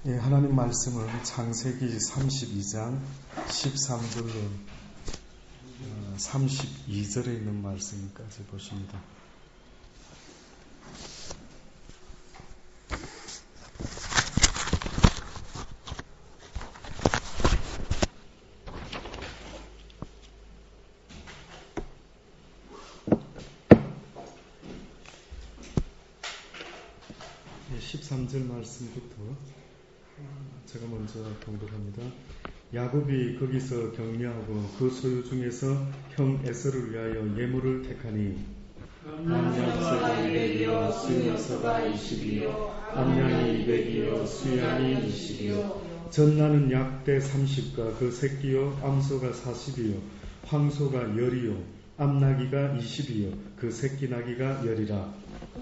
예, 하나님 말씀은 창세기 32장 13절로 32절에 있는 말씀까지 보십니다. 예, 13절 말씀부터 제가 먼저 봉독합니다. 야곱이 거기서 격려하고 그 소유 중에서 형 에서를 위하여 예물을 택하니 암양서가 200이요 수양서가 20이요 암양이 200이요 수양이 20이요 전나는 약대 30과 그 새끼요 암소가 40이요 황소가 10이요 암나기가 20이요 그 새끼 나기가 10이라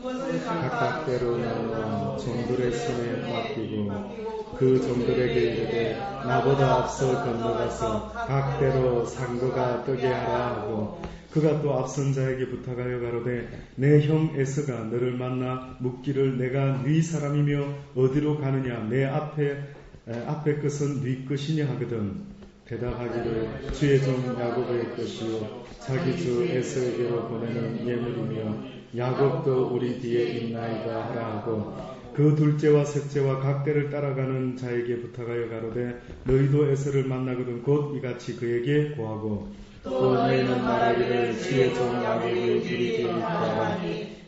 각각 때로 나누어 종들의 손에 맡기고 그 종들에게 이르되 나보다 앞서 건너가서 각대로 상거가 뜨게 하라 하고 그가 또 앞선 자에게 부탁하여 가로되 내 형 에서가 너를 만나 묻기를 내가 네 사람이며 어디로 가느냐 내 앞에 것은 네 것이냐 하거든 대답하기를 주의 종 야곱의 것이요 자기 주 에서에게로 보내는 예물이며 야곱도 우리 뒤에 있나이다 하라 하고 그 둘째와 셋째와 각대를 따라가는 자에게 부탁하여 가로되 너희도 에서를 만나거든 곧 이같이 그에게 고하고 또 너희는 말하기를 주의 종 야곱이 우리 뒤에 있다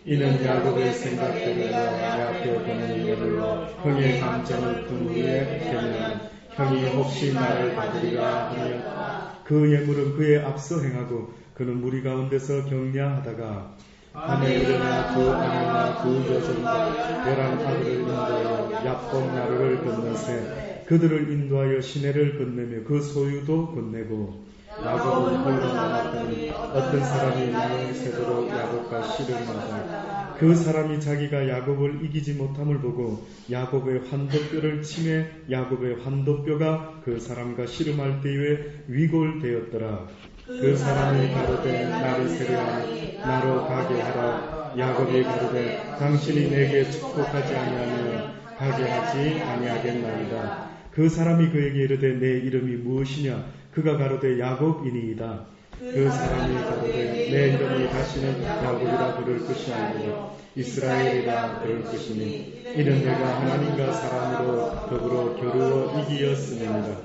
이는 야곱의 생각대로 내 앞에 보내는 예물로 형의 감정을 그 위에 대면 형이 혹시 나를 받으리라 하며 그 예물은 그의 앞서 행하고 그는 무리 가운데서 격려하다가 밤에 일어나 두 아내나 두 여종과 11아들을 인도하여 야복 나루를 건너세 그들을 인도하여 시내를 건네며 그 소유도 건네고 야곱은 홀로 남았더니 어떤 사람이 나를 새도록 야곱과 씨름하다 그 사람이 자기가 야곱을 이기지 못함을 보고 야곱의 환도뼈를 치매 야곱의 환도뼈가 그 사람과 씨름할 때에 위골되었더라. 그 사람이 가로되 나를 세려하니 나로 가게 하라. 야곱이 가로되 당신이 내게 축복하지 아니하면 가게 하지 아니하겠나이다. 그 사람이 그에게 이르되 내 이름이 무엇이냐? 그가 가로되 야곱이니이다. 그 사람이 가로되 내 이름을 다시는 야곱이라 부를 것이 아니요 이스라엘이라 부를 것이니 이는 내가 하나님과 사람으로 더불어 겨루어 이기었음이니라.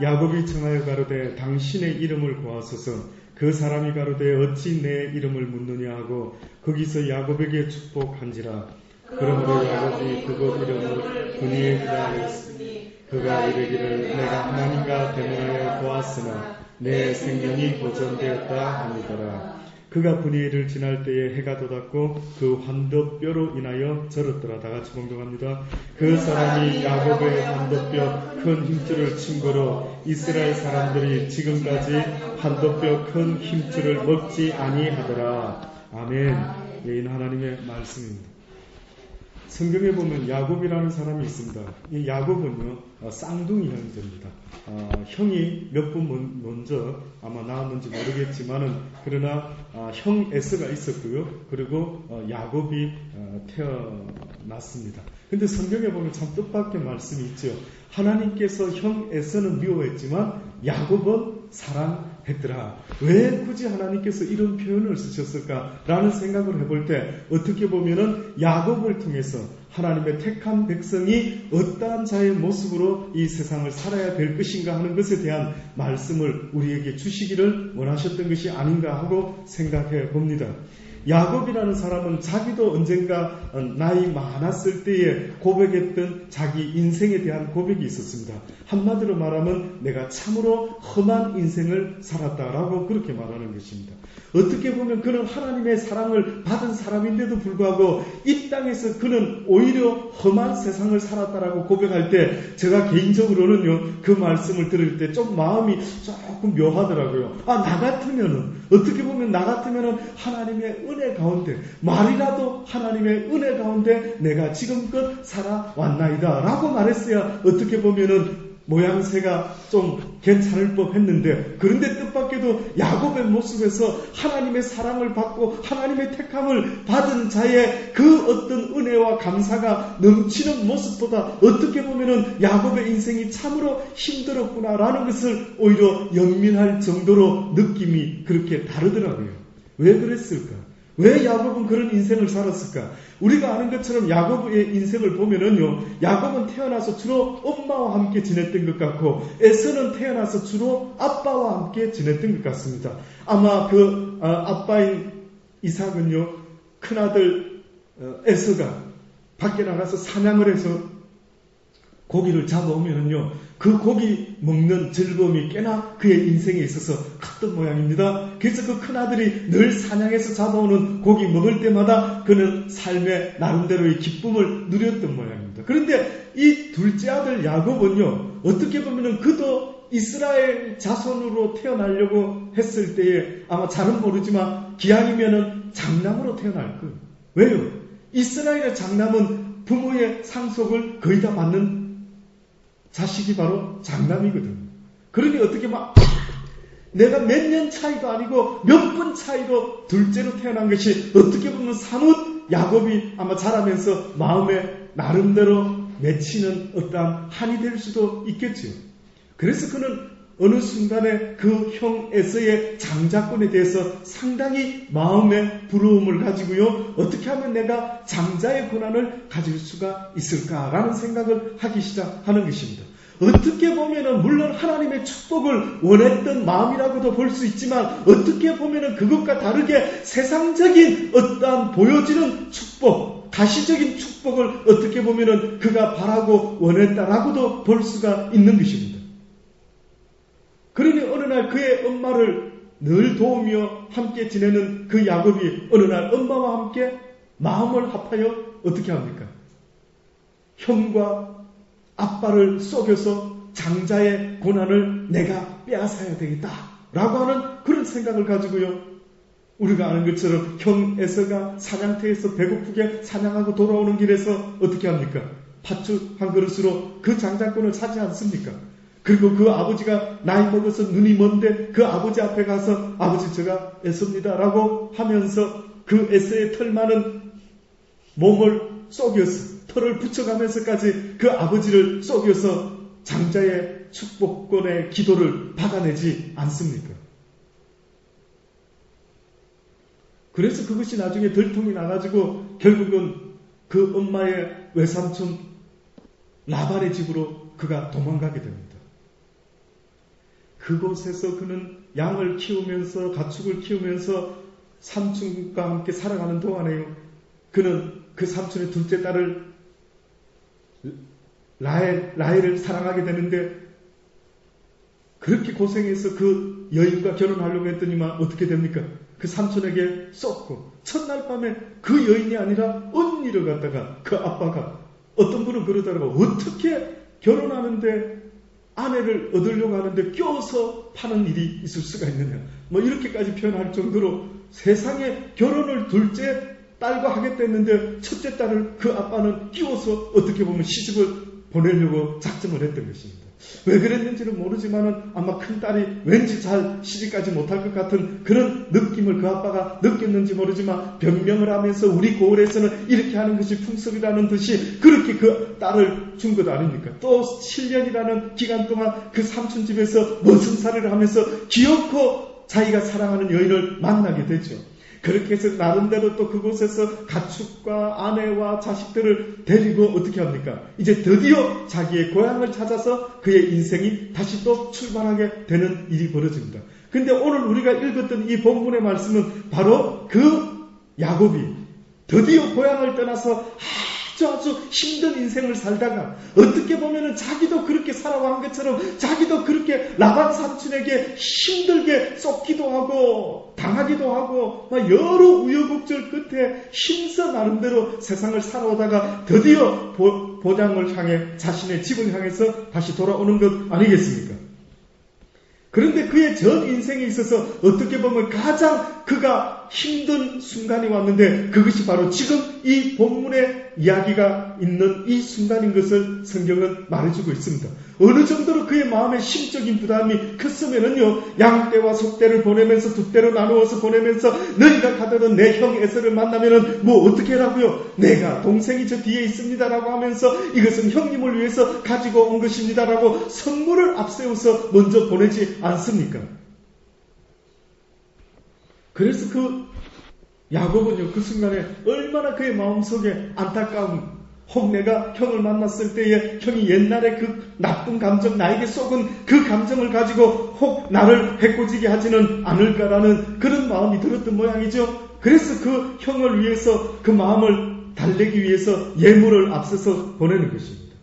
야곱이 청하여 가로되 당신의 이름을 구하소서. 그 사람이 가로되 어찌 내 이름을 묻느냐 하고 거기서 야곱에게 축복한지라. 그러므로 야곱이 그곳 이름을 브니엘이라 하였으니 그가 이르기를 내가 하나님과 대면하여 보았으나 내 생명이 보존되었다 하니더라. 그가 브니엘을 지날 때에 해가 돋았고 그 환도뼈로 인하여 절었더라. 다같이 봉독합니다. 그 사람이 야곱의 환도뼈 큰 힘줄을 친 거로 이스라엘 사람들이 지금까지 환도뼈 큰 힘줄을 먹지 아니하더라. 아멘. 예인 하나님의 말씀입니다. 성경에 보면 야곱이라는 사람이 있습니다. 이 야곱은요 쌍둥이 형제입니다. 형이 몇 분 먼저 아마 나왔는지 모르겠지만은 그러나 형 에서가 있었고요. 그리고 야곱이 태어났습니다. 근데 성경에 보면 참 뜻밖의 말씀이 있죠. 하나님께서 형 에서는 미워했지만 야곱은 사랑했더라. 왜 굳이 하나님께서 이런 표현을 쓰셨을까라는 생각을 해볼 때 어떻게 보면은 야곱을 통해서 하나님의 택한 백성이 어떠한 자의 모습으로 이 세상을 살아야 될 것인가 하는 것에 대한 말씀을 우리에게 주시기를 원하셨던 것이 아닌가 하고 생각해 봅니다. 야곱이라는 사람은 자기도 언젠가 나이 많았을 때에 고백했던 자기 인생에 대한 고백이 있었습니다. 한마디로 말하면 내가 참으로 험한 인생을 살았다라고 그렇게 말하는 것입니다. 어떻게 보면 그는 하나님의 사랑을 받은 사람인데도 불구하고 이 땅에서 그는 오히려 험한 세상을 살았다라고 고백할 때 제가 개인적으로는요 그 말씀을 들을 때 좀 마음이 조금 묘하더라고요. 나 같으면은 어떻게 보면 나 같으면은 하나님의 은혜 가운데 말이라도 하나님의 은혜 가운데 내가 지금껏 살아왔나이다 라고 말했어야 어떻게 보면은 모양새가 좀 괜찮을 법 했는데, 그런데 뜻밖에도 야곱의 모습에서 하나님의 사랑을 받고 하나님의 택함을 받은 자의 그 어떤 은혜와 감사가 넘치는 모습보다 어떻게 보면은 야곱의 인생이 참으로 힘들었구나라는 것을 오히려 연민할 정도로 느낌이 그렇게 다르더라고요. 왜 그랬을까? 왜 야곱은 그런 인생을 살았을까? 우리가 아는 것처럼 야곱의 인생을 보면은요, 야곱은 태어나서 주로 엄마와 함께 지냈던 것 같고, 에서는 태어나서 주로 아빠와 함께 지냈던 것 같습니다. 아마 그 아빠인 이삭은요, 큰아들 에서가 밖에 나가서 사냥을 해서 고기를 잡아오면은요, 그 고기 먹는 즐거움이 꽤나 그의 인생에 있어서 컸던 모양입니다. 그래서 그 큰아들이 늘 사냥해서 잡아오는 고기 먹을 때마다 그는 삶의 나름대로의 기쁨을 누렸던 모양입니다. 그런데 이 둘째 아들 야곱은요, 어떻게 보면은 그도 이스라엘 자손으로 태어나려고 했을 때에 아마 잘은 모르지만 기왕이면은 장남으로 태어날 거예요. 왜요? 이스라엘의 장남은 부모의 상속을 거의 다 받는 자식이 바로 장남이거든. 그러니 어떻게 내가 몇 년 차이도 아니고 몇 분 차이로 둘째로 태어난 것이 어떻게 보면 사뭇 야곱이 아마 자라면서 마음에 나름대로 맺히는 어떠한 한이 될 수도 있겠죠. 그래서 그는 어느 순간에 그 형 에서의 장자권에 대해서 상당히 마음의 부러움을 가지고요, 어떻게 하면 내가 장자의 권한을 가질 수가 있을까라는 생각을 하기 시작하는 것입니다. 어떻게 보면은 물론 하나님의 축복을 원했던 마음이라고도 볼 수 있지만, 어떻게 보면은 그것과 다르게 세상적인 어떠한 보여지는 축복, 가시적인 축복을 어떻게 보면은 그가 바라고 원했다라고도 볼 수가 있는 것입니다. 그러니 어느 날 그의 엄마를 늘 도우며 함께 지내는 그 야곱이 어느 날 엄마와 함께 마음을 합하여 어떻게 합니까? 형과 아빠를 속여서 장자의 고난을 내가 빼앗아야 되겠다 라고 하는 그런 생각을 가지고요, 우리가 아는 것처럼 형 에서가 사냥터에서 배고프게 사냥하고 돌아오는 길에서 어떻게 합니까? 팥죽 한 그릇으로 그 장자권을 사지 않습니까? 그리고 그 아버지가 나이 먹어서 눈이 먼데 그 아버지 앞에 가서 아버지 제가 에서입니다 라고 하면서 그 에서의 털 많은 몸을 속여서 털을 붙여가면서까지 그 아버지를 속여서 장자의 축복권의 기도를 받아내지 않습니까? 그래서 그것이 나중에 들통이 나가지고 결국은 그 엄마의 외삼촌 라반의 집으로 그가 도망가게 됩니다. 그곳에서 그는 양을 키우면서 가축을 키우면서 삼촌과 함께 살아가는 동안에요, 그는 그 삼촌의 둘째 딸을 라헬을 사랑하게 되는데, 그렇게 고생해서 그 여인과 결혼하려고 했더니만 어떻게 됩니까? 그 삼촌에게 쏟고 첫날 밤에 그 여인이 아니라 언니를 갖다가 그 아빠가, 어떤 분은 그러더라고, 어떻게 결혼하는데 아내를 얻으려고 하는데 껴서 파는 일이 있을 수가 있느냐, 이렇게까지 표현할 정도로 세상에 결혼을 둘째 딸과 하겠다 했는데 첫째 딸을 그 아빠는 끼워서 어떻게 보면 시집을 보내려고 작정을 했던 것입니다. 왜 그랬는지는 모르지만은 아마 큰 딸이 왠지 잘 시집가지 못할 것 같은 그런 느낌을 그 아빠가 느꼈는지 모르지만, 변명을 하면서 우리 고을에서는 이렇게 하는 것이 풍습이라는 듯이 그렇게 그 딸을 준 것 아닙니까? 또 7년이라는 기간 동안 그 삼촌 집에서 머슴살이를 하면서 기어코 자기가 사랑하는 여인을 만나게 되죠. 그렇게 해서 나름대로 또 그곳에서 가축과 아내와 자식들을 데리고 어떻게 합니까? 이제 드디어 자기의 고향을 찾아서 그의 인생이 다시 또 출발하게 되는 일이 벌어집니다. 근데 오늘 우리가 읽었던 이 본문의 말씀은 바로 그 야곱이 드디어 고향을 떠나서 아주 힘든 인생을 살다가 어떻게 보면은 자기도 그렇게 살아온 것처럼 자기도 그렇게 라반 삼촌에게 힘들게 쏟기도 하고 당하기도 하고 여러 우여곡절 끝에 힘써 나름대로 세상을 살아오다가 드디어 보장을 향해 자신의 집을 향해서 다시 돌아오는 것 아니겠습니까? 그런데 그의 전 인생에 있어서 어떻게 보면 가장 그가 힘든 순간이 왔는데 그것이 바로 지금 이 본문의 이야기가 있는 이 순간인 것을 성경은 말해주고 있습니다. 어느 정도로 그의 마음의 심적인 부담이 컸으면은요, 양떼와 속떼를 보내면서 두 떼로 나누어서 보내면서 너희가 가더던 내 형 에서를 만나면은 뭐 어떻게 하라고요? 내가 동생이 저 뒤에 있습니다라고 하면서 이것은 형님을 위해서 가지고 온 것입니다라고 선물을 앞세워서 먼저 보내지 않습니까? 그래서 그 야곱은요, 그 순간에 얼마나 그의 마음속에 안타까움, 혹 내가 형을 만났을 때에 형이 옛날에 그 나쁜 감정, 나에게 속은 그 감정을 가지고 혹 나를 해코지게 하지는 않을까라는 그런 마음이 들었던 모양이죠. 그래서 그 형을 위해서 그 마음을 달래기 위해서 예물을 앞서서 보내는 것입니다.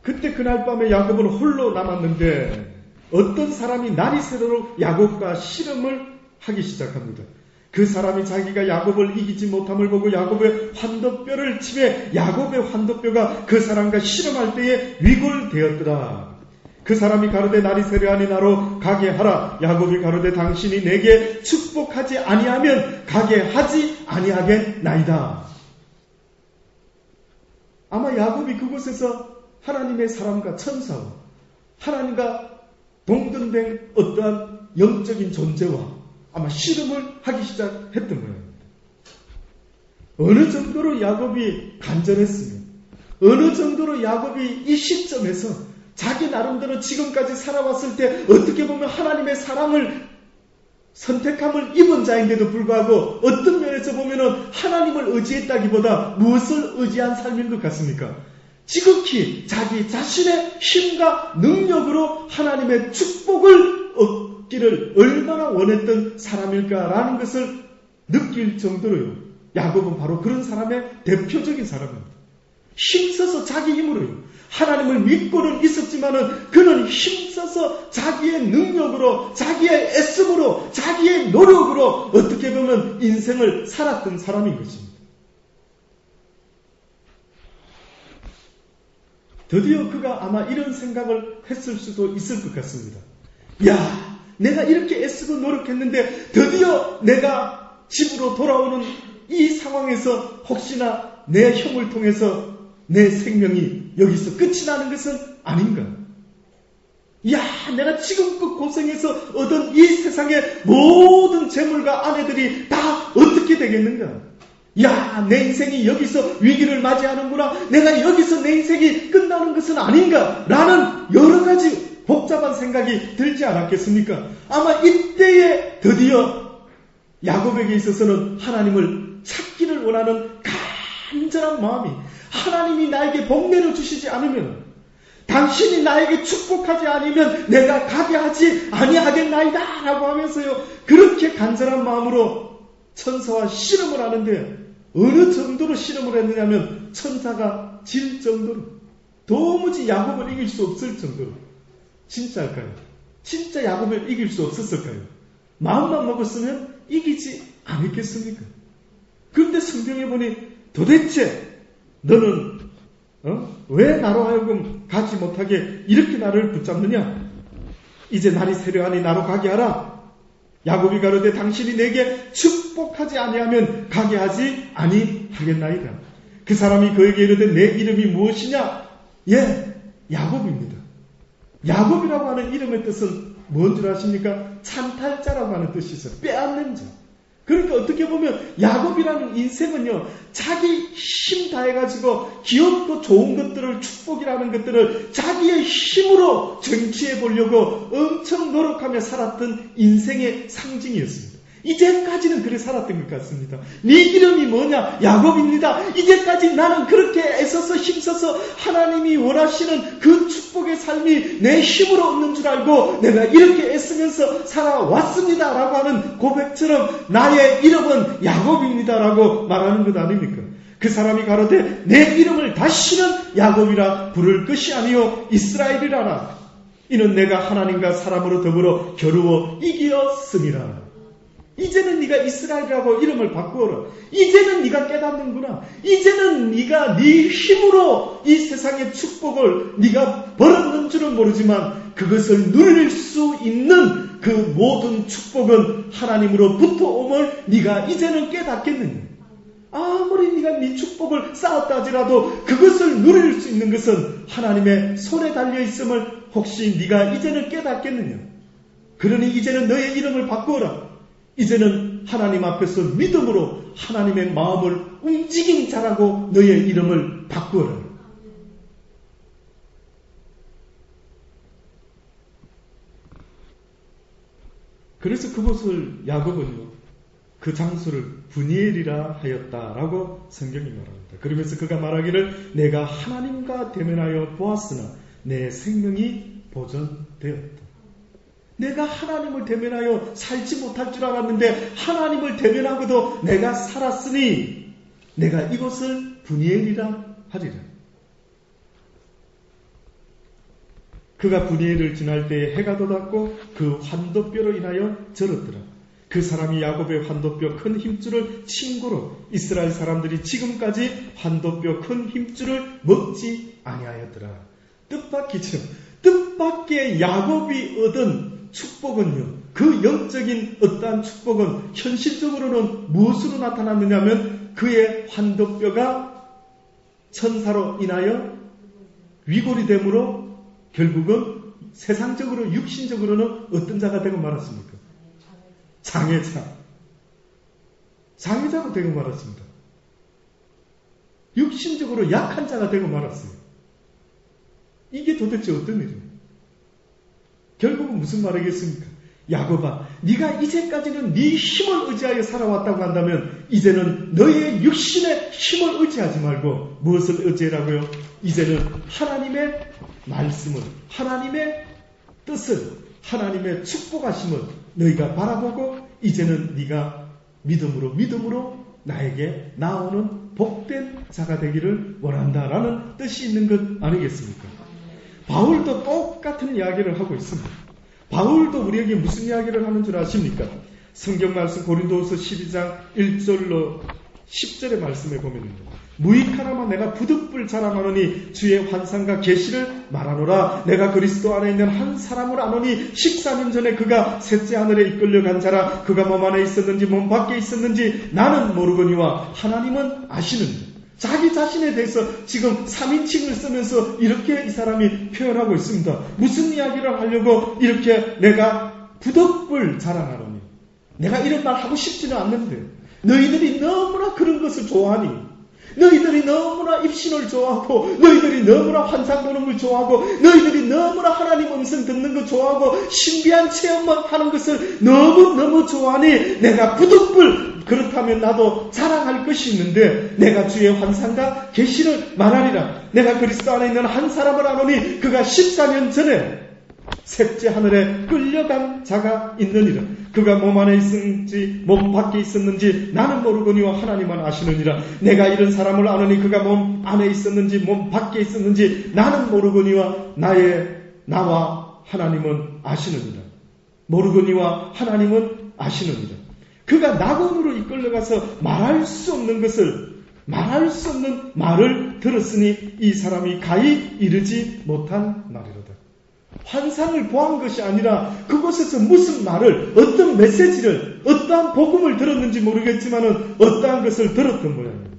그때 그날 밤에 야곱은 홀로 남았는데 어떤 사람이 날이 새도록 야곱과 씨름을 하기 시작합니다. 그 사람이 자기가 야곱을 이기지 못함을 보고 야곱의 환도뼈를 치매 야곱의 환도뼈가 그 사람과 씨름할 때에 위골되었더라. 그 사람이 가로되 날이 세려하니 나로 가게 하라. 야곱이 가로되 당신이 내게 축복하지 아니하면 가게 하지 아니하겠나이다. 아마 야곱이 그곳에서 하나님의 사람과 천사와 하나님과 동등된 어떠한 영적인 존재와 아마 씨름을 하기 시작했던 모양입니다. 어느 정도로 야곱이 간절했으면, 어느 정도로 야곱이 이 시점에서 자기 나름대로 지금까지 살아왔을 때 어떻게 보면 하나님의 사랑을 선택함을 입은 자인데도 불구하고 어떤 면에서 보면은 하나님을 의지했다기보다 무엇을 의지한 삶인 것 같습니까? 지극히 자기 자신의 힘과 능력으로 하나님의 축복을 얻기를 얼마나 원했던 사람일까라는 것을 느낄 정도로요. 야곱은 바로 그런 사람의 대표적인 사람입니다. 힘써서 자기 힘으로요. 하나님을 믿고는 있었지만은 그는 힘써서 자기의 능력으로, 자기의 애씀으로, 자기의 노력으로 어떻게 보면 인생을 살았던 사람인 것입니다. 드디어 그가 아마 이런 생각을 했을 수도 있을 것 같습니다. 야, 내가 이렇게 애쓰고 노력했는데 드디어 내가 집으로 돌아오는 이 상황에서 혹시나 내 형을 통해서 내 생명이 여기서 끝이 나는 것은 아닌가? 야, 내가 지금껏 고생해서 얻은 이 세상의 모든 재물과 아내들이 다 어떻게 되겠는가? 야, 내 인생이 여기서 위기를 맞이하는구나. 내가 여기서 내 인생이 끝나는 것은 아닌가? 라는 여러 가지 복잡한 생각이 들지 않았겠습니까? 아마 이때에 드디어 야곱에게 있어서는 하나님을 찾기를 원하는 간절한 마음이, 하나님이 나에게 복내려 주시지 않으면, 당신이 나에게 축복하지 않으면 내가 가게 하지 아니하겠나이다 라고 하면서요, 그렇게 간절한 마음으로 천사와 씨름을 하는데 어느 정도로 씨름을 했느냐면 천사가 질 정도로, 도무지 야곱을 이길 수 없을 정도로. 진짜일까요? 진짜 야곱을 이길 수 없었을까요? 마음만 먹었으면 이기지 않겠습니까? 그런데 성경에 보니 도대체 너는 왜 나로 하여금 가지 못하게 이렇게 나를 붙잡느냐? 이제 날이 세려하니 나로 가게 하라. 야곱이 가로되 당신이 내게 축복하지 아니하면 가게 하지 아니하겠나이다. 그 사람이 그에게 이르되 내 이름이 무엇이냐? 예, 야곱입니다. 야곱이라고 하는 이름의 뜻은 뭔 줄 아십니까? 찬탈자라고 하는 뜻이죠. 빼앗는 자. 그러니까 어떻게 보면 야곱이라는 인생은요, 자기 힘 다해가지고 귀엽고 좋은 것들을, 축복이라는 것들을 자기의 힘으로 쟁취해 보려고 엄청 노력하며 살았던 인생의 상징이었습니다. 이제까지는 그래 살았던 것 같습니다. 네 이름이 뭐냐? 야곱입니다. 이제까지 나는 그렇게 애써서 힘써서 하나님이 원하시는 그 축복의 삶이 내 힘으로 얻는 줄 알고 내가 이렇게 애쓰면서 살아왔습니다 라고 하는 고백처럼 나의 이름은 야곱입니다 라고 말하는 것 아닙니까? 그 사람이 가로되 내 이름을 다시는 야곱이라 부를 것이 아니요 이스라엘이라라. 이는 내가 하나님과 사람으로 더불어 겨루어 이기었음이라. 이제는 네가 이스라엘이라고 이름을 바꾸어라. 이제는 네가 깨닫는구나. 이제는 네가 네 힘으로 이 세상의 축복을 네가 벌었는 줄은 모르지만 그것을 누릴 수 있는 그 모든 축복은 하나님으로부터 옴을 네가 이제는 깨닫겠느냐. 아무리 네가 네 축복을 쌓았다 하지라도 그것을 누릴 수 있는 것은 하나님의 손에 달려있음을 혹시 네가 이제는 깨닫겠느냐. 그러니 이제는 너의 이름을 바꾸어라. 이제는 하나님 앞에서 믿음으로 하나님의 마음을 움직인 자라고 너의 이름을 바꾸어라. 그래서 그곳을 야곱은요, 그 장소를 브니엘이라 하였다라고 성경이 말합니다. 그러면서 그가 말하기를 내가 하나님과 대면하여 보았으나 내 생명이 보존되었다. 내가 하나님을 대면하여 살지 못할 줄 알았는데 하나님을 대면하고도 내가 살았으니 내가 이곳을 브니엘이라 하리라. 그가 브니엘을 지날 때에 해가 돋았고 그 환도뼈로 인하여 절었더라. 그 사람이 야곱의 환도뼈 큰 힘줄을 친구로 이스라엘 사람들이 지금까지 환도뼈 큰 힘줄을 먹지 아니하였더라. 뜻밖이죠. 뜻밖의 야곱이 얻은 축복은요, 그 영적인 어떠한 축복은 현실적으로는 무엇으로 나타났느냐면 그의 환도뼈가 천사로 인하여 위골이 되므로 결국은 세상적으로 육신적으로는 어떤 자가 되고 말았습니까? 장애자가 되고 말았습니다. 육신적으로 약한 자가 되고 말았어요. 이게 도대체 어떤 일입니까? 결국은 무슨 말이겠습니까? 야곱아, 네가 이제까지는 네 힘을 의지하여 살아왔다고 한다면 이제는 너의 육신의 힘을 의지하지 말고 무엇을 의지하라고요? 이제는 하나님의 말씀을, 하나님의 뜻을, 하나님의 축복하심을 너희가 바라보고 이제는 네가 믿음으로 나에게 나오는 복된 자가 되기를 원한다라는 뜻이 있는 것 아니겠습니까? 바울도 똑같은 이야기를 하고 있습니다. 바울도 우리에게 무슨 이야기를 하는 줄 아십니까? 성경 말씀 고린도후서 12장 1절로 10절의 말씀에 보면입니다. 무익하나마 내가 부득불 자랑하노니 주의 환상과 계시를 말하노라. 내가 그리스도 안에 있는 한 사람을 아노니 14년 전에 그가 셋째 하늘에 이끌려간 자라. 그가 몸 안에 있었는지 몸 밖에 있었는지 나는 모르거니와 하나님은 아시는지. 자기 자신에 대해서 지금 3인칭을 쓰면서 이렇게 이 사람이 표현하고 있습니다. 무슨 이야기를 하려고 이렇게 내가 부득불 자랑하노니. 내가 이런 말 하고 싶지는 않는데 너희들이 너무나 그런 것을 좋아하니, 너희들이 너무나 입신을 좋아하고, 너희들이 너무나 환상 보는 걸 좋아하고, 너희들이 너무나 하나님 음성 듣는 거 좋아하고, 신비한 체험만 하는 것을 너무너무 좋아하니 내가 부득불 그렇다면 나도 자랑할 것이 있는데 내가 주의 환상과 계시를 말하리라. 내가 그리스도 안에 있는 한 사람을 아노니 그가 14년 전에 셋째 하늘에 끌려간 자가 있느니라. 그가 몸 안에 있었는지 몸 밖에 있었는지 나는 모르거니와 하나님만 아시느니라. 내가 이런 사람을 아노니 그가 몸 안에 있었는지 몸 밖에 있었는지 나는 모르거니와 나와 하나님은 아시느니라. 모르거니와 하나님은 아시느니라. 그가 낙원으로 이끌려가서 말할 수 없는 것을, 말할 수 없는 말을 들었으니 이 사람이 가히 이르지 못한 말이로다. 환상을 보한 것이 아니라 그곳에서 무슨 말을, 어떤 메시지를, 어떠한 복음을 들었는지 모르겠지만은 어떠한 것을 들었던 모양입니다.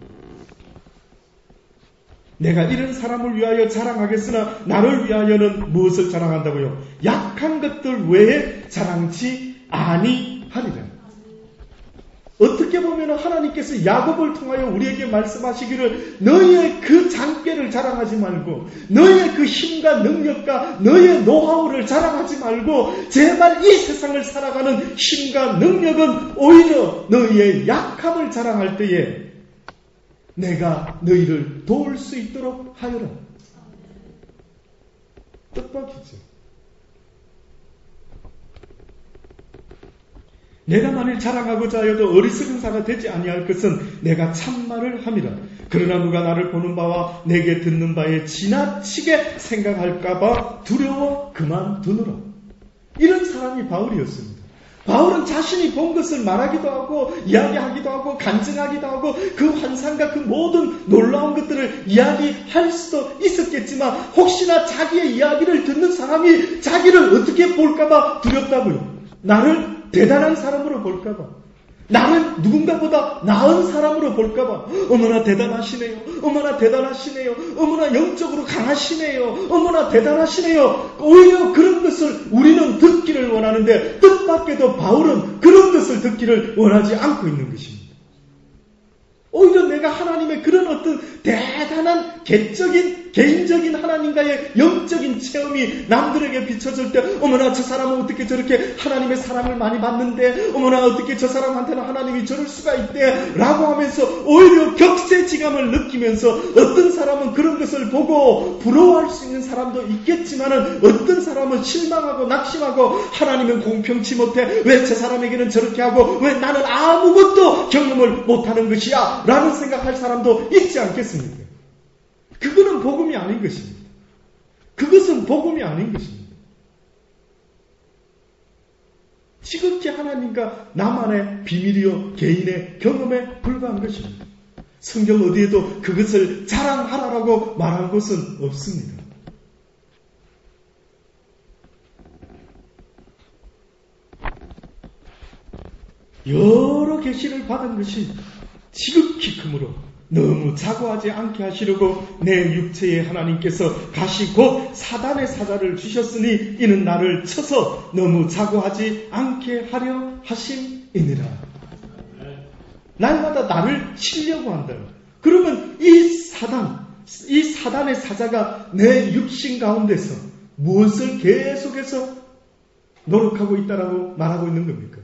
내가 이런 사람을 위하여 자랑하겠으나 나를 위하여는 무엇을 자랑한다고요? 약한 것들 외에 자랑치 아니하리라. 어떻게 보면 하나님께서 야곱을 통하여 우리에게 말씀하시기를 너희의 그 장깨를 자랑하지 말고, 너희의 그 힘과 능력과 너희의 노하우를 자랑하지 말고, 제발 이 세상을 살아가는 힘과 능력은 오히려 너희의 약함을 자랑할 때에 내가 너희를 도울 수 있도록 하여라. 뜻밖이죠. 내가 만일 자랑하고자 하여도 어리석은 자가 되지 아니할 것은 내가 참말을 함이라. 그러나 누가 나를 보는 바와 내게 듣는 바에 지나치게 생각할까봐 두려워 그만두느라. 이런 사람이 바울이었습니다. 바울은 자신이 본 것을 말하기도 하고 이야기하기도 하고 간증하기도 하고 그 환상과 그 모든 놀라운 것들을 이야기할 수도 있었겠지만 혹시나 자기의 이야기를 듣는 사람이 자기를 어떻게 볼까봐 두렵다고요. 나를 대단한 사람으로 볼까봐, 나를 누군가보다 나은 사람으로 볼까봐, 어머나 대단하시네요, 어머나 대단하시네요, 어머나 영적으로 강하시네요, 어머나 대단하시네요. 오히려 그런 것을 우리는 듣기를 원하는데, 뜻밖에도 바울은 그런 것을 듣기를 원하지 않고 있는 것입니다. 오히려 내가 하나님의 그런 어떤 대단한 개인적인 하나님과의 영적인 체험이 남들에게 비춰질 때, 어머나 저 사람은 어떻게 저렇게 하나님의 사랑을 많이 받는데, 어머나 어떻게 저 사람한테는 하나님이 저럴 수가 있대 라고 하면서 오히려 격세지감을 느끼면서, 어떤 사람은 그런 것을 보고 부러워할 수 있는 사람도 있겠지만은, 어떤 사람은 실망하고 낙심하고 하나님은 공평치 못해, 왜 저 사람에게는 저렇게 하고 왜 나는 아무것도 경험을 못하는 것이야 라는 생각할 사람도 있지 않겠습니까? 그거는 복음이 아닌 것입니다. 그것은 복음이 아닌 것입니다. 지극히 하나님과 나만의 비밀이요 개인의 경험에 불과한 것입니다. 성경 어디에도 그것을 자랑하라라고 말한 것은 없습니다. 여러 계시를 받은 것이 지극히 크므로 너무 자고하지 않게 하시려고 내 육체에 하나님께서 가시 곧 사단의 사자를 주셨으니 이는 나를 쳐서 너무 자고하지 않게 하려 하심이니라. 날마다 나를 치려고 한다. 그러면 이 사단의 사자가 내 육신 가운데서 무엇을 계속해서 노력하고 있다라고 말하고 있는 겁니까?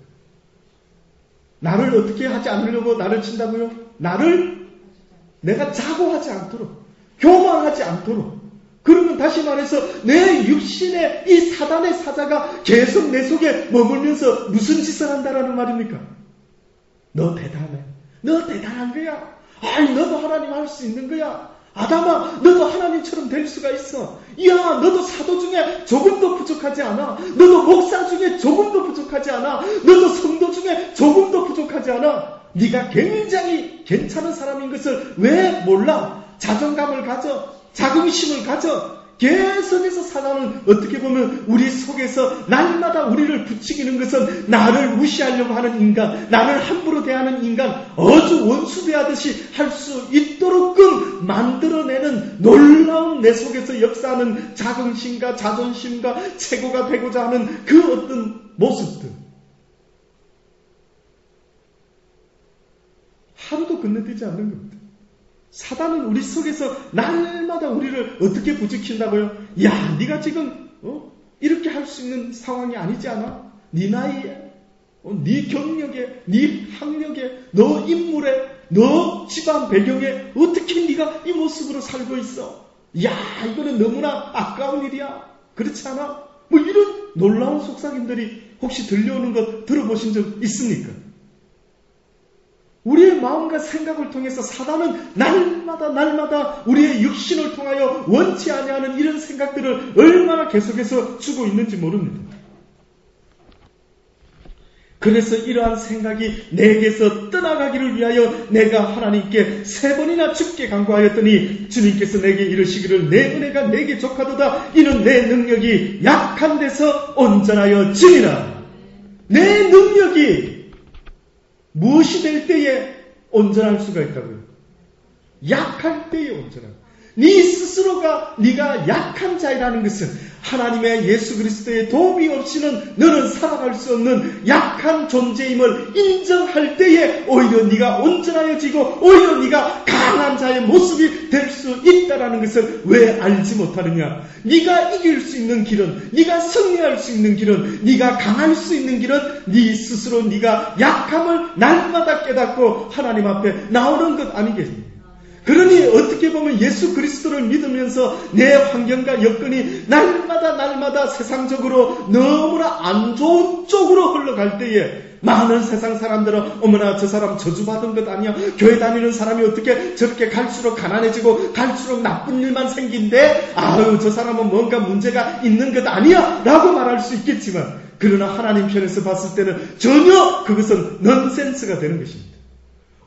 나를 어떻게 하지 않으려고 나를 친다고요? 내가 자고하지 않도록, 교만하지 않도록. 그러면 다시 말해서 내 육신의 이 사단의 사자가 계속 내 속에 머물면서 무슨 짓을 한다라는 말입니까? 너 대단해. 너 대단한 거야. 아이, 너도 하나님 할 수 있는 거야. 아담아, 너도 하나님처럼 될 수가 있어. 이야, 너도 사도 중에 조금도 부족하지 않아. 너도 목사 중에 조금도 부족하지 않아. 너도 성도 중에 조금도 부족하지 않아. 네가 굉장히 괜찮은 사람인 것을 왜 몰라? 자존감을 가져, 자긍심을 가져. 계속해서 사단은 어떻게 보면 우리 속에서 날마다 우리를 부추기는 것은 나를 무시하려고 하는 인간, 나를 함부로 대하는 인간, 아주 원수 대하듯이 할 수 있도록끔 만들어내는 놀라운 내 속에서 역사하는 자긍심과 자존심과 최고가 되고자 하는 그 어떤 모습들. 하루도 건너뛰지 않는 겁니다. 사단은 우리 속에서 날마다 우리를 어떻게 부추긴다고요? 야, 네가 지금 이렇게 할 수 있는 상황이 아니지 않아? 네 나이에, 네 경력에, 네 학력에, 너 인물에, 너 집안 배경에 어떻게 네가 이 모습으로 살고 있어? 야, 이거는 너무나 아까운 일이야. 그렇지 않아? 뭐 이런 놀라운 속삭임들이 혹시 들려오는 것 들어보신 적 있습니까? 우리의 마음과 생각을 통해서 사단은 날마다 우리의 육신을 통하여 원치 아니하는 이런 생각들을 얼마나 계속해서 주고 있는지 모릅니다. 그래서 이러한 생각이 내게서 떠나가기를 위하여 내가 하나님께 3번이나 죽게 간구하였더니 주님께서 내게 이르시기를 내 은혜가 내게 족하도다. 이는 내 능력이 약한 데서 온전하여 지니라. 내 능력이 무엇이 될 때에 온전할 수가 있다고요? 약할 때에 온전하고. 네 스스로가 네가 약한 자이라는 것은 하나님의 예수 그리스도의 도움이 없이는 너는 살아갈 수 없는 약한 존재임을 인정할 때에 오히려 네가 온전하여지고 오히려 네가 강한 자의 모습이 될 수 있다는 것을 왜 알지 못하느냐? 네가 이길 수 있는 길은, 네가 승리할 수 있는 길은, 네가 강할 수 있는 길은 네 스스로 네가 약함을 날마다 깨닫고 하나님 앞에 나오는 것 아니겠습니까? 그러니 어떻게 보면 예수 그리스도를 믿으면서 내 환경과 여건이 날마다 세상적으로 너무나 안 좋은 쪽으로 흘러갈 때에 많은 세상 사람들은 어머나 저 사람 저주받은 것 아니야? 교회 다니는 사람이 어떻게 저렇게 갈수록 가난해지고 갈수록 나쁜 일만 생긴데 아유 저 사람은 뭔가 문제가 있는 것 아니야? 라고 말할 수 있겠지만 그러나 하나님 편에서 봤을 때는 전혀 그것은 넌센스가 되는 것입니다.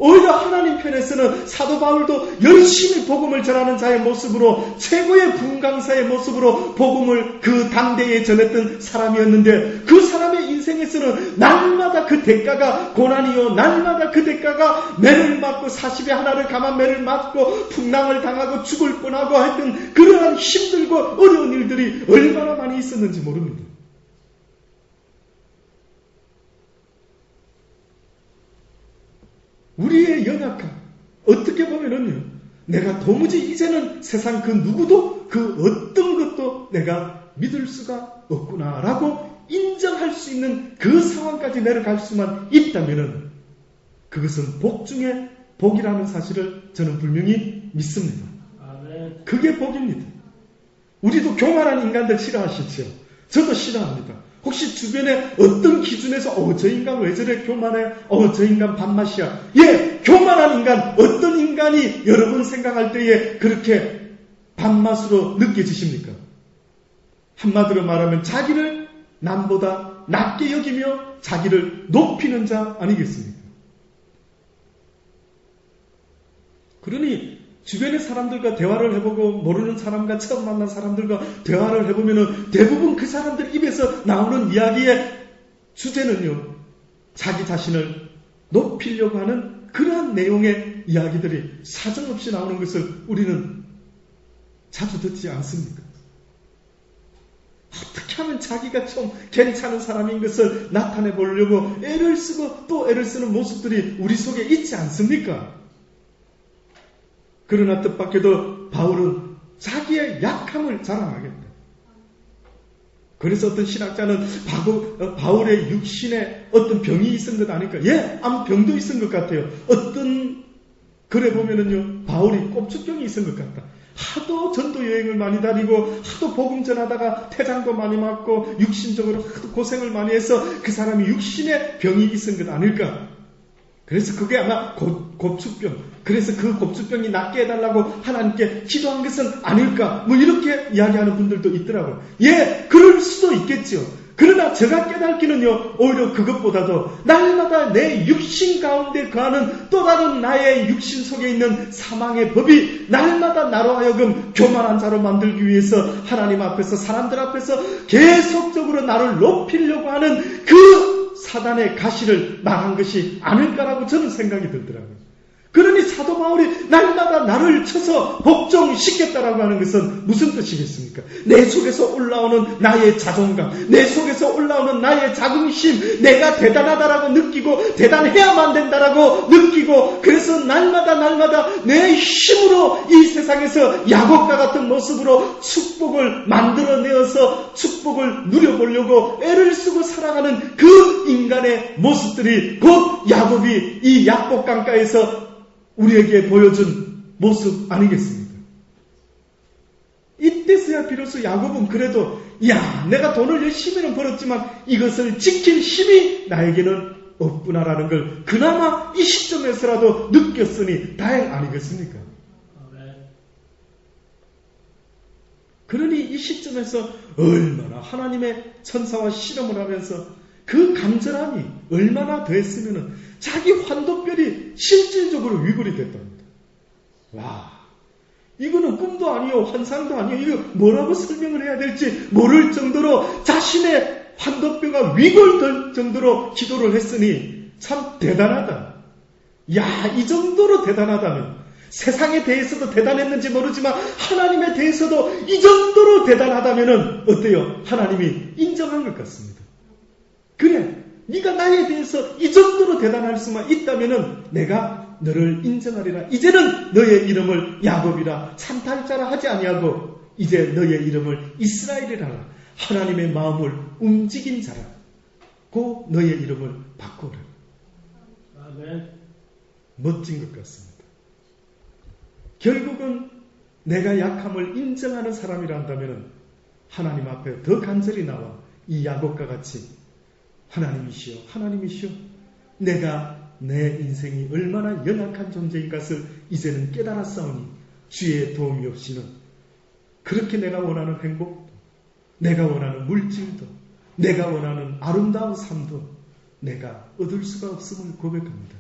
오히려 하나님 편에서는 사도 바울도 열심히 복음을 전하는 자의 모습으로 최고의 분강사의 모습으로 복음을 그 당대에 전했던 사람이었는데 그 사람의 인생에서는 날마다 그 대가가 고난이요 날마다 그 대가가 매를 맞고 40에 하나를 감한 매를 맞고 풍랑을 당하고 죽을 뻔하고 했던 그러한 힘들고 어려운 일들이 얼마나 많이 있었는지 모릅니다. 우리의 연약함, 어떻게 보면은요, 내가 도무지 이제는 세상 그 누구도 그 어떤 것도 내가 믿을 수가 없구나라고 인정할 수 있는 그 상황까지 내려갈 수만 있다면은 그것은 복 중에 복이라는 사실을 저는 분명히 믿습니다. 아멘. 그게 복입니다. 우리도 교만한 인간들 싫어하시죠? 저도 싫어합니다. 혹시 주변에 어떤 기준에서 저 인간 왜 저래 교만해? 저 인간 밥맛이야. 예, 교만한 인간, 어떤 인간이 여러분 생각할 때에 그렇게 밥맛으로 느껴지십니까? 한마디로 말하면 자기를 남보다 낮게 여기며 자기를 높이는 자 아니겠습니까? 그러니 주변의 사람들과 대화를 해보고 모르는 사람과 처음 만난 사람들과 대화를 해보면 대부분 그 사람들 입에서 나오는 이야기의 주제는요, 자기 자신을 높이려고 하는 그러한 내용의 이야기들이 사정없이 나오는 것을 우리는 자주 듣지 않습니까? 어떻게 하면 자기가 좀 괜찮은 사람인 것을 나타내 보려고 애를 쓰고 또 애를 쓰는 모습들이 우리 속에 있지 않습니까? 그러나 뜻밖에도 바울은 자기의 약함을 자랑하겠다. 그래서 어떤 신학자는 바울의 육신에 어떤 병이 있은 것 아닐까? 예, 아무 병도 있은 것 같아요. 어떤 글에 보면은요, 바울이 꼽축병이 있은 것 같다. 하도 전도 여행을 많이 다니고 하도 복음 전하다가 태장도 많이 맞고 육신적으로 하도 고생을 많이 해서 그 사람이 육신에 병이 있은 것 아닐까? 그래서 그게 아마 곱축병. 그래서 그 곱축병이 낫게 해달라고 하나님께 기도한 것은 아닐까? 뭐 이렇게 이야기하는 분들도 있더라고요. 예, 그럴 수도 있겠죠. 그러나 제가 깨닫기는요, 오히려 그것보다도 날마다 내 육신 가운데 거하는 또 다른 나의 육신 속에 있는 사망의 법이 날마다 나로 하여금 교만한 자로 만들기 위해서 하나님 앞에서 사람들 앞에서 계속적으로 나를 높이려고 하는 그 사단의 가시를 말한 것이 아닐까라고 저는 생각이 들더라고요. 그러니 사도 바울이 날마다 나를 쳐서 복종시켰다라고 하는 것은 무슨 뜻이겠습니까? 내 속에서 올라오는 나의 자존감, 내 속에서 올라오는 나의 자긍심, 내가 대단하다라고 느끼고 대단해야만 된다라고 느끼고 그래서 날마다 내 힘으로 이 세상에서 야곱과 같은 모습으로 축복을 만들어내어서 축복을 누려보려고 애를 쓰고 살아가는 그 인간의 모습들이 곧 야곱이 이 약복 강가에서 우리에게 보여준 모습 아니겠습니까? 이때서야 비로소 야곱은 그래도 내가 돈을 열심히는 벌었지만 이것을 지킬 힘이 나에게는 없구나라는 걸 그나마 이 시점에서라도 느꼈으니 다행 아니겠습니까? 그러니 이 시점에서 얼마나 하나님의 천사와 실험을 하면서 그 간절함이 얼마나 더했으면 자기 환도별이 실질적으로 위골이 됐답니다. 와, 이거는 꿈도 아니요 환상도 아니요 이거 뭐라고 설명을 해야 될지 모를 정도로 자신의 환도뼈가 위골될 정도로 기도를 했으니 참 대단하다. 이 정도로 대단하다면 세상에 대해서도 대단했는지 모르지만 하나님에 대해서도 이 정도로 대단하다면 어때요? 하나님이 인정한 것 같습니다. 그래, 네가 나에 대해서 이 정도로 대단할 수만 있다면 내가 너를 인정하리라. 이제는 너의 이름을 야곱이라 참탈자라 하지 아니하고 이제 너의 이름을 이스라엘이라 하라. 하나님의 마음을 움직인 자라. 고 너의 이름을 바꾸라. 아멘. 멋진 것 같습니다. 결국은 내가 약함을 인정하는 사람이란다면 하나님 앞에 더 간절히 나와 이 야곱과 같이 하나님이시여 내가 내 인생이 얼마나 연약한 존재인 것을 이제는 깨달았사오니 주의 도움이 없이는 그렇게 내가 원하는 행복도 내가 원하는 물질도 내가 원하는 아름다운 삶도 내가 얻을 수가 없음을 고백합니다.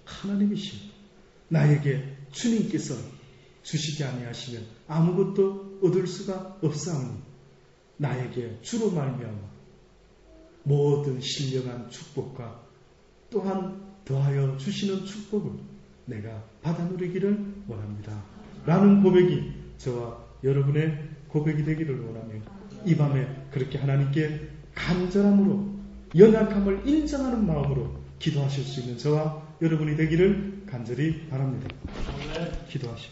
하나님이시오. 나에게 주님께서 주시지 아니하시면 아무것도 얻을 수가 없사오니 나에게 주로 말미암아 모든 신령한 축복과 또한 더하여 주시는 축복을 내가 받아 누리기를 원합니다. 라는 고백이 저와 여러분의 고백이 되기를 원하며 이 밤에 그렇게 하나님께 간절함으로 연약함을 인정하는 마음으로 기도하실 수 있는 저와 여러분이 되기를 간절히 바랍니다. 기도하십시오.